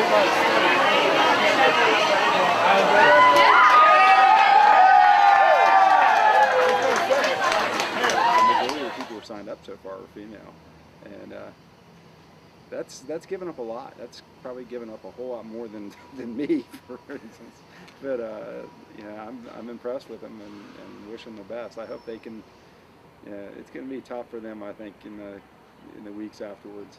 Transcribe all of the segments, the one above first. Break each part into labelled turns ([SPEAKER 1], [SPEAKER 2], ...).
[SPEAKER 1] majority of people who are signed up so far are female, and that's given up a lot. That's probably given up a whole lot more than me, for instance. But yeah, I'm impressed with them and wish them the best. I hope they can. It's going to be tough for them, I think, in the weeks afterwards.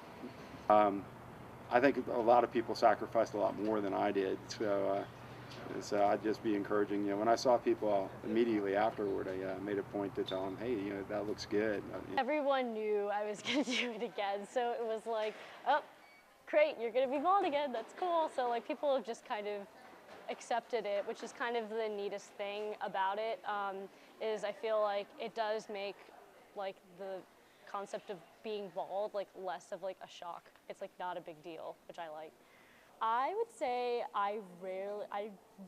[SPEAKER 1] I think a lot of people sacrificed a lot more than I did, so I'd just be encouraging. When I saw people immediately afterward, I made a point to tell them, hey, that looks good.
[SPEAKER 2] Everyone knew I was going to do it again, so it was like, oh, great, you're going to be bald again, that's cool. So like people have just kind of accepted it, which is kind of the neatest thing about it, is I feel like it does make like the concept of being bald like less of like a shock. It's like not a big deal, which I like. I would say I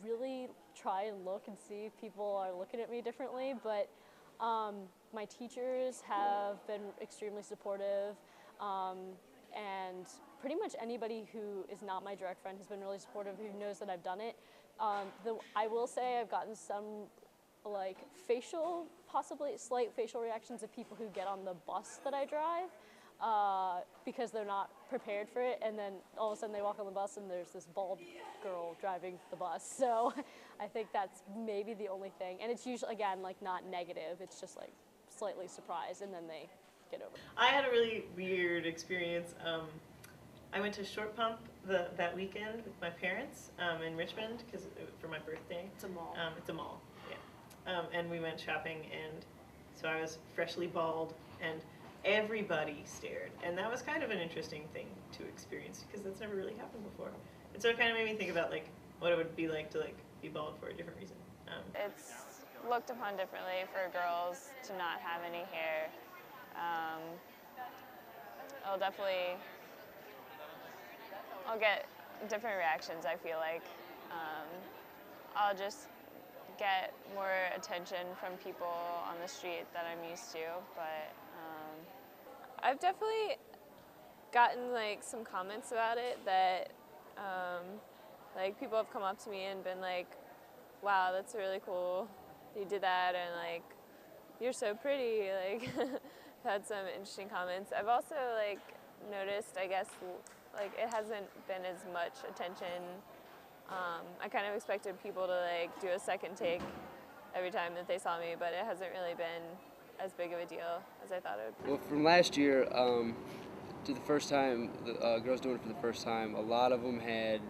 [SPEAKER 2] really try and look and see if people are looking at me differently, but my teachers have been extremely supportive, and pretty much anybody who is not my direct friend has been really supportive, who knows that I've done it. I will say I've gotten some like possibly slight facial reactions of people who get on the bus that I drive, because they're not prepared for it, and then all of a sudden they walk on the bus and there's this bald girl driving the bus. So I think that's maybe the only thing, and it's usually, again, like not negative, it's just like slightly surprised, and then they get over it.
[SPEAKER 3] I had a really weird experience. I went to Short Pump that weekend with my parents in Richmond for my birthday.
[SPEAKER 2] It's a mall.
[SPEAKER 3] It's a mall, yeah. And we went shopping, and so I was freshly bald, and everybody stared, and that was kind of an interesting thing to experience because that's never really happened before. And so it kind of made me think about like what it would be like to like be bald for a different reason.
[SPEAKER 4] It's looked upon differently for girls to not have any hair. I'll get different reactions, I feel like. I'll just get more attention from people on the street that I'm used to, but
[SPEAKER 5] I've definitely gotten like some comments about it that like people have come up to me and been like, wow, that's really cool you did that, and like you're so pretty, like I've had some interesting comments. I've also like noticed, I guess, like it hasn't been as much attention. I kind of expected people to like do a second take every time that they saw me, but it hasn't really been as big of a deal as I thought it would be.
[SPEAKER 6] Well, from last year to the first time, the girls doing it for the first time, a lot of them had,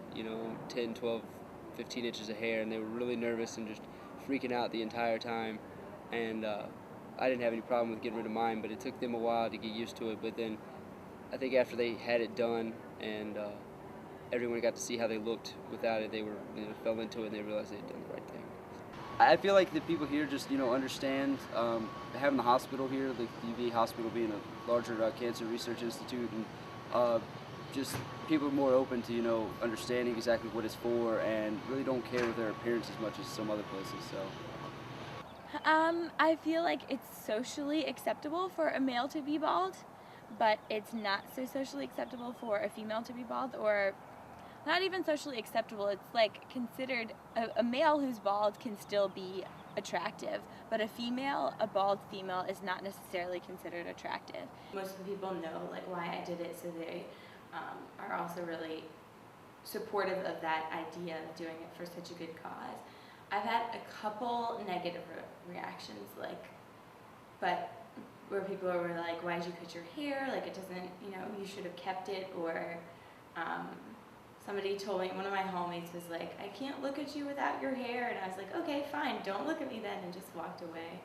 [SPEAKER 6] 10, 12, 15 inches of hair, and they were really nervous and just freaking out the entire time. And I didn't have any problem with getting rid of mine, but it took them a while to get used to it. But then I think after they had it done and everyone got to see how they looked without it, they fell into it and they realized they had done the right thing. I feel like the people here just, understand having the hospital here, like the UVA hospital being a larger cancer research institute, and just people are more open to, understanding exactly what it's for and really don't care with their appearance as much as some other places, so.
[SPEAKER 7] I feel like it's socially acceptable for a male to be bald, but it's not so socially acceptable for a female to be bald, or not even socially acceptable. It's like considered, a male who's bald can still be attractive, but a bald female is not necessarily considered attractive.
[SPEAKER 8] Most of the people know like why I did it, so they are also really supportive of that idea of doing it for such a good cause. I've had a couple negative reactions, but where people were like, why did you cut your hair? Like, it doesn't, you should have kept it, or somebody told me, one of my homies was like, I can't look at you without your hair, and I was like, okay, fine, don't look at me then, and just walked away.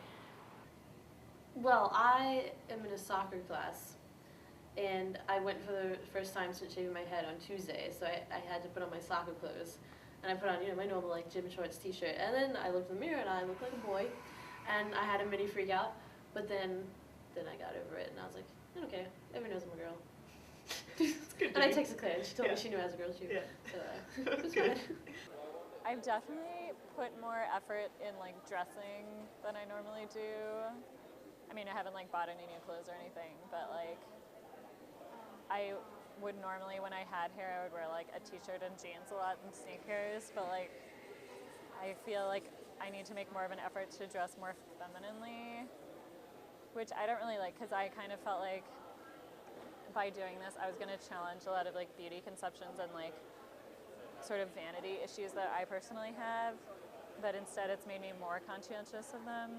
[SPEAKER 9] Well, I am in a soccer class, and I went for the first time since shaving my head on Tuesday, so I had to put on my soccer clothes, and I put on, my normal gym shorts t-shirt, and then I looked in the mirror and I looked like a boy, and I had a mini freak out, but then I got over it, and I was like, okay, everyone knows I'm a girl. And I texted Claire, and she told me she knew I was a girl too. Yeah. So it was fine.
[SPEAKER 5] I've definitely put more effort in dressing than I normally do. I mean, I haven't bought any new clothes or anything, but I
[SPEAKER 10] would normally, when I had hair, I would wear like a t-shirt and jeans a lot and sneakers, but like I feel like I need to make more of an effort to dress more femininely, which I don't really like, because I kind of felt like by doing this I was going to challenge a lot of like beauty conceptions and like sort of vanity issues that I personally have, but instead it's made me more conscientious of them.